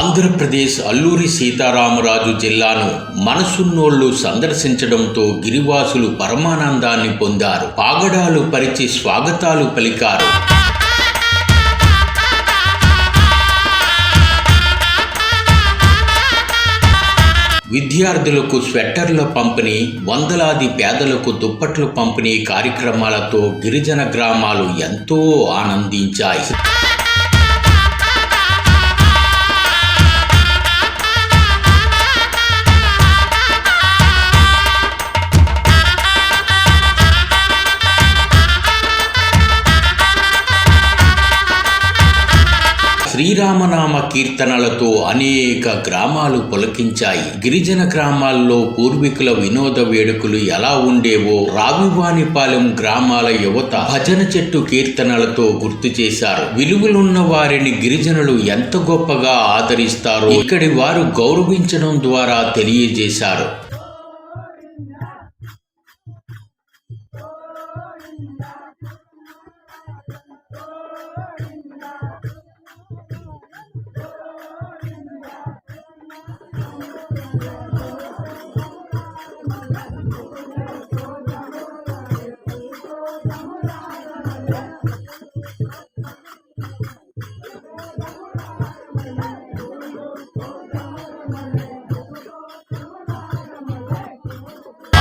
ఆంధ్రప్రదేశ్ అల్లూరి సీతారామరాజు జిల్లాను మనసున్నోళ్లు సందర్శించడంతో గిరివాసులు పరమానందాన్ని పొందారు. పాగడాలు పరిచి స్వాగతాలు పలికారు. విద్యార్థులకు స్వెట్టర్ల పంపిణీ, వందలాది పేదలకు దుప్పట్లు పంపిణీ కార్యక్రమాలతో గిరిజన గ్రామాలు ఎంతో ఆనందించాయి. శ్రీరామనామ కీర్తనలతో అనేక గ్రామాలు పులకించాయి. గిరిజన గ్రామాల్లో పూర్వీకుల వినోద వేడుకలు ఎలా ఉండేవో రావివానిపాలెం గ్రామాల యువత భజన చెట్టు కీర్తనలతో గుర్తు చేశారు. విలువలున్న వారిని గిరిజనులు ఎంత గొప్పగా ఆదరిస్తారో ఇక్కడి వారు గౌరవించడం ద్వారా తెలియజేశారు.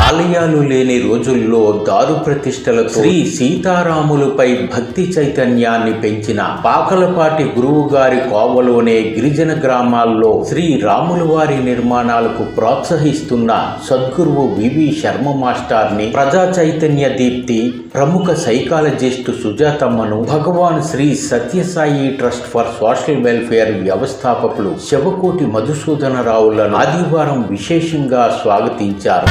ఆలయాలు లేని రోజుల్లో దారు ప్రతిష్టలతో శ్రీ సీతారాములపై భక్తి చైతన్యాన్ని పెంచిన పాకలపాటి గురువు గారి కోవలోనే గిరిజన గ్రామాల్లో శ్రీ రాముల వారి నిర్మాణాలకు ప్రోత్సహిస్తున్న సద్గురువు వివి శర్మ మాస్టర్ని, ప్రజా చైతన్య దీప్తి ప్రముఖ సైకాలజిస్టు సుజాతమ్మను, Bhagwan Sri Sathya Sai trust for social welfare వ్యవస్థాపకులు శివకోటి మధుసూదనరావులను ఆదివారం విశేషంగా స్వాగతించారు.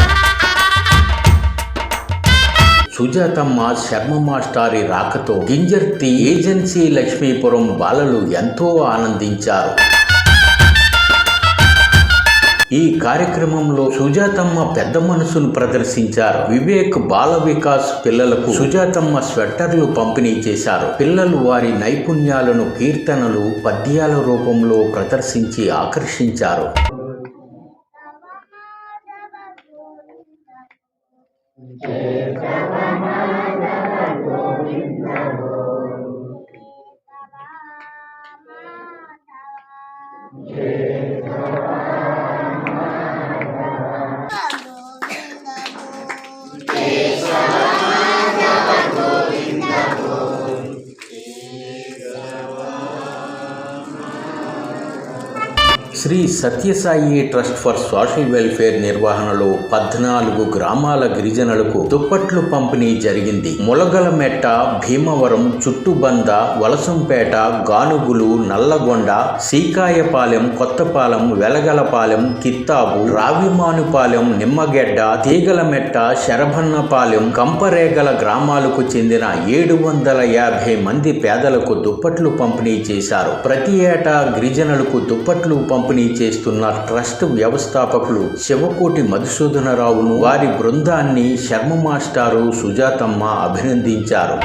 సుజాతమ్మ శర్మ మాస్టారి రాకతో గింజర్తి ఏజెన్సీ లక్ష్మీపురం బాలలు ఎంతో ఆనందించారు. ఈ కార్యక్రమంలో సుజాతమ్మ పెద్ద మనసును ప్రదర్శించారు. వివేక్ బాల వికాస్ పిల్లలకు సుజాతమ్మ స్వెట్టర్లు పంపిణీ చేశారు. పిల్లలు వారి నైపుణ్యాలను కీర్తనలు, పద్యాల రూపంలో ప్రదర్శించి ఆకర్షించారు. Sri Sathya Sai trust for social welfare నిర్వహణలో 14 గ్రామాల గిరిజనులకు దుప్పట్లు పంపిణీ జరిగింది. ములగలమెట్ట, భీమవరం, చుట్టుబంద, వలసంపేట, గానుగులు, నల్లగొండ, సీకాయపాలెం, కొత్తపాలెం, వెలగలపాలెం, కిత్తాబు, రావిమానుపాలెం, నిమ్మగెడ్డ, తీగలమెట్ట, శరభన్నపాలెం, కంపరేగల గ్రామాలకు చెందిన 750 మంది పేదలకు దుప్పట్లు పంపిణీ చేశారు. ప్రతి ఏటా గిరిజనులకు దుప్పట్లు పంపిణీ చేస్తున్న ట్రస్ట్ వ్యవస్థాపకులు శివకోటి మధుసూదనరావును, వారి బృందాన్ని శర్మ మాస్టారు సుజాతమ్మ అభినందించారు.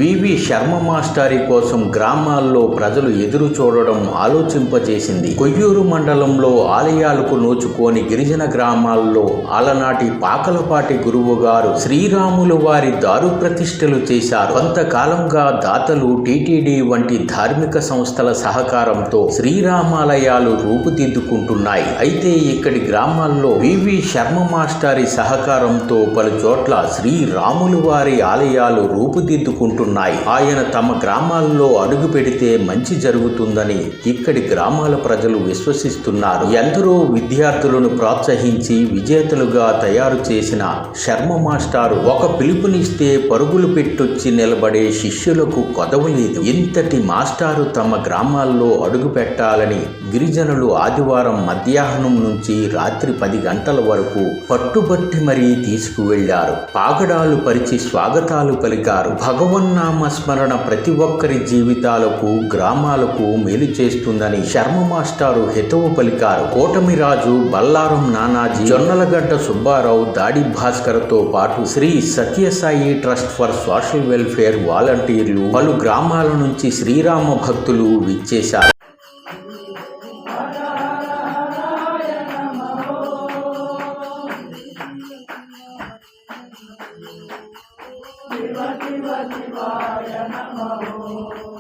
వివి శర్మ మాస్టారి కోసం గ్రామాల్లో ప్రజలు ఎదురు చూడడం ఆలోచింపజేసింది. కొయ్యూరు మండలంలో ఆలయాలకు నోచుకోని గిరిజన గ్రామాల్లో అలనాటి పాకలపాటి గురువు గారు శ్రీరాములు వారి దారు ప్రతిష్టలు చేశారు. కొంతకాలంగా దాతలు, టీటీడీ వంటి ధార్మిక సంస్థల సహకారంతో శ్రీరామాలయాలు రూపుదిద్దుకుంటున్నాయి. అయితే ఇక్కడి గ్రామాల్లో వివి శర్మ మాస్టారి సహకారంతో పలు చోట్ల శ్రీరాములు వారి ఆలయాలు రూపుదిద్దుకుంటున్నాయి. ఆయన తమ గ్రామాల్లో అడుగు పెడితే మంచి జరుగుతుందని ఇక్కడి గ్రామాల ప్రజలు విశ్వసిస్తున్నారు. ఎందరో విద్యార్థులను ప్రోత్సహించి విజేతలుగా తయారు చేసిన శర్మ మాస్టారు ఒక పిలుపునిస్తే పరుగులు పెట్టొచ్చి నిలబడే శిష్యులకు కొదవలేదు. ఇంతటి మాస్టారు తమ గ్రామాల్లో అడుగు పెట్టాలని గిరిజనులు ఆదివారం మధ్యాహ్నం నుంచి రాత్రి 10 గంటల వరకు పట్టుబట్టి మరీ తీసుకువెళ్లారు. పాగడాలు పరిచి స్వాగతాలు పలికారు. భగవన్నామ స్మరణ ప్రతి ఒక్కరి జీవితాలకు, గ్రామాలకు మేలు చేస్తుందని శర్మ మాస్టారు హితవు పలికారు. కోటమిరాజు, బల్లారం నానాజీ, జొన్నలగడ్డ సుబ్బారావు, దాడి భాస్కర్తో పాటు Shri Sathya Sai trust for social welfare వాలంటీర్లు, పలు గ్రామాల నుంచి శ్రీరామ భక్తులు విచ్చేశారు. శివ శివ శివాయ నమః.